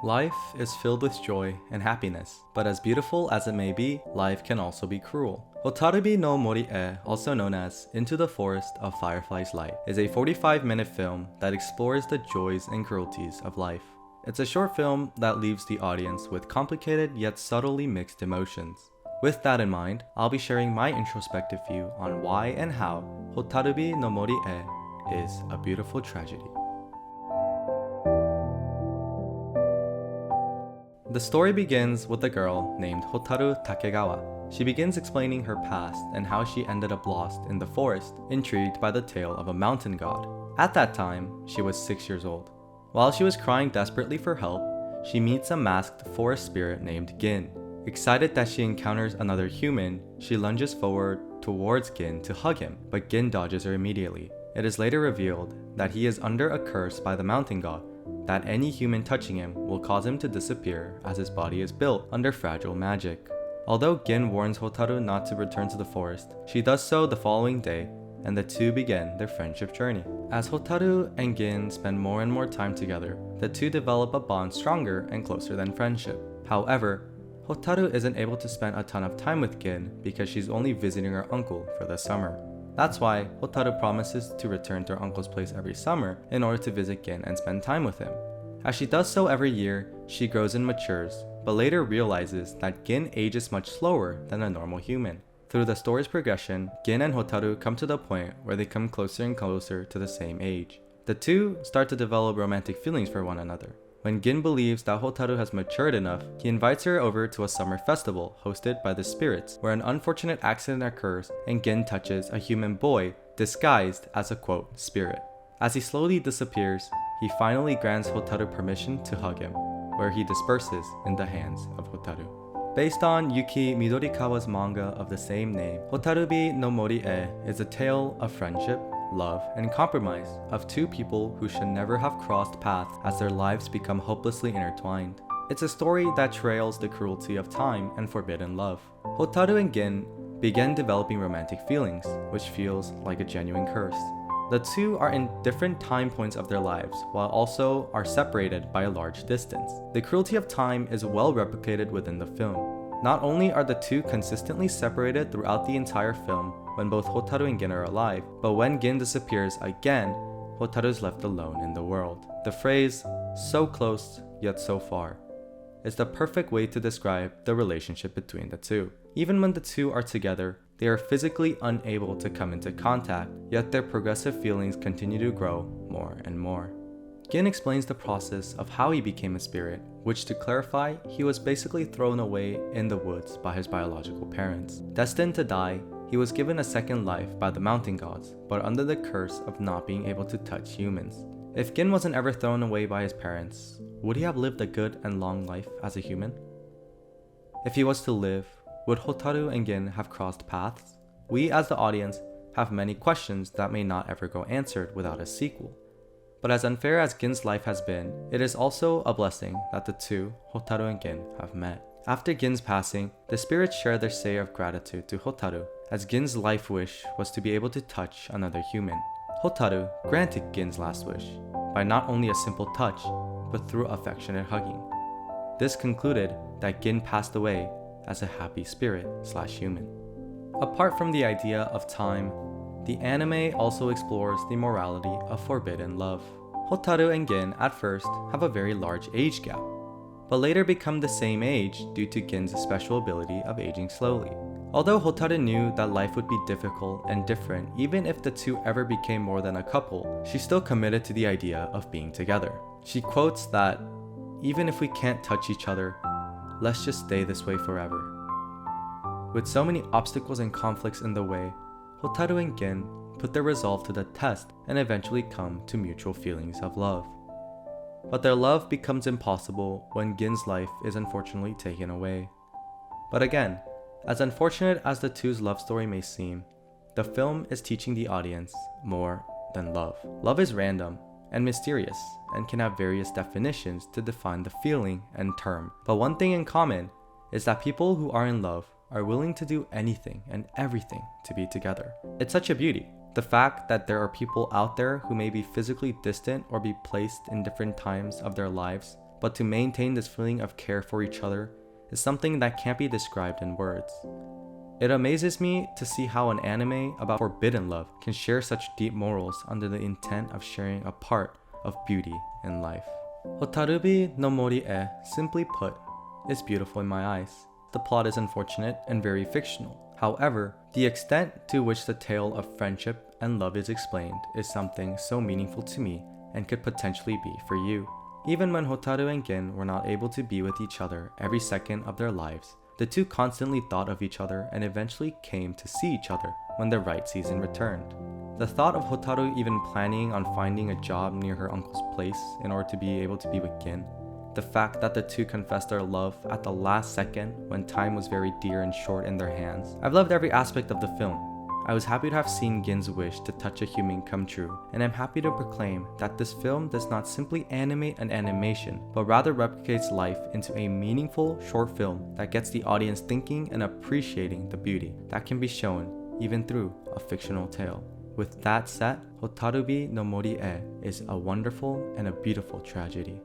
Life is filled with joy and happiness, but as beautiful as it may be, life can also be cruel. Hotarubi no Mori, also known as Into the Forest of Fireflies Light, is a 45-minute film that explores the joys and cruelties of life. It's a short film that leaves the audience with complicated yet subtly mixed emotions. With that in mind, I'll be sharing my introspective view on why and how Hotarubi no Mori is a beautiful tragedy. The story begins with a girl named Hotaru Takegawa. She begins explaining her past and how she ended up lost in the forest, intrigued by the tale of a mountain god. At that time, she was 6 years old. While she was crying desperately for help, she meets a masked forest spirit named Gin. Excited that she encounters another human, she lunges forward towards Gin to hug him, but Gin dodges her immediately. It is later revealed that he is under a curse by the mountain god, that any human touching him will cause him to disappear as his body is built under fragile magic. Although Gin warns Hotaru not to return to the forest, she does so the following day, and the two begin their friendship journey. As Hotaru and Gin spend more and more time together, the two develop a bond stronger and closer than friendship. However, Hotaru isn't able to spend a ton of time with Gin because she's only visiting her uncle for the summer. That's why Hotaru promises to return to her uncle's place every summer in order to visit Gin and spend time with him. As she does so every year, she grows and matures, but later realizes that Gin ages much slower than a normal human. Through the story's progression, Gin and Hotaru come to the point where they come closer and closer to the same age. The two start to develop romantic feelings for one another. When Gin believes that Hotaru has matured enough, he invites her over to a summer festival hosted by the spirits, where an unfortunate accident occurs and Gin touches a human boy disguised as a quote, spirit. As he slowly disappears, he finally grants Hotaru permission to hug him, where he disperses in the hands of Hotaru. Based on Yuki Midorikawa's manga of the same name, Hotarubi no Mori is a tale of friendship, love, and compromise of two people who should never have crossed paths as their lives become hopelessly intertwined. It's a story that trails the cruelty of time and forbidden love. Hotaru and Gin begin developing romantic feelings, which feels like a genuine curse. The two are in different time points of their lives, while also are separated by a large distance. The cruelty of time is well replicated within the film. Not only are the two consistently separated throughout the entire film when both Hotaru and Gin are alive, but when Gin disappears again, Hotaru is left alone in the world. The phrase, so close yet so far, is the perfect way to describe the relationship between the two. Even when the two are together, they are physically unable to come into contact, yet their progressive feelings continue to grow more and more. Gin explains the process of how he became a spirit, which, to clarify, he was basically thrown away in the woods by his biological parents. Destined to die, he was given a second life by the mountain gods, but under the curse of not being able to touch humans. If Gin wasn't ever thrown away by his parents, would he have lived a good and long life as a human? If he was to live, would Hotaru and Gin have crossed paths? We as the audience have many questions that may not ever go answered without a sequel. But as unfair as Gin's life has been, it is also a blessing that the two, Hotaru and Gin, have met. After Gin's passing, the spirits share their say of gratitude to Hotaru, as Gin's life wish was to be able to touch another human. Hotaru granted Gin's last wish, by not only a simple touch, but through affectionate hugging. This concluded that Gin passed away as a happy spirit/human. Apart from the idea of time, the anime also explores the morality of forbidden love. Hotaru and Gin at first have a very large age gap, but later become the same age due to Gin's special ability of aging slowly. Although Hotaru knew that life would be difficult and different even if the two ever became more than a couple, she still committed to the idea of being together. She quotes that, "Even if we can't touch each other, let's just stay this way forever." With so many obstacles and conflicts in the way, Hotaru and Gin put their resolve to the test and eventually come to mutual feelings of love. But their love becomes impossible when Gin's life is unfortunately taken away. But again, as unfortunate as the two's love story may seem, the film is teaching the audience more than love. Love is random and mysterious and can have various definitions to define the feeling and term. But one thing in common is that people who are in love are willing to do anything and everything to be together. It's such a beauty. The fact that there are people out there who may be physically distant or be placed in different times of their lives, but to maintain this feeling of care for each other is something that can't be described in words. It amazes me to see how an anime about forbidden love can share such deep morals under the intent of sharing a part of beauty in life. Hotarubi no Mori e, simply put, is beautiful in my eyes. The plot is unfortunate and very fictional. However, the extent to which the tale of friendship and love is explained is something so meaningful to me and could potentially be for you. Even when Hotaru and Gin were not able to be with each other every second of their lives, the two constantly thought of each other and eventually came to see each other when the right season returned. The thought of Hotaru even planning on finding a job near her uncle's place in order to be able to be with Gin, the fact that the two confessed their love at the last second when time was very dear and short in their hands. I've loved every aspect of the film. I was happy to have seen Gin's wish to touch a human come true, and I'm happy to proclaim that this film does not simply animate an animation, but rather replicates life into a meaningful short film that gets the audience thinking and appreciating the beauty that can be shown even through a fictional tale. With that said, Hotarubi no Mori e is a wonderful and a beautiful tragedy.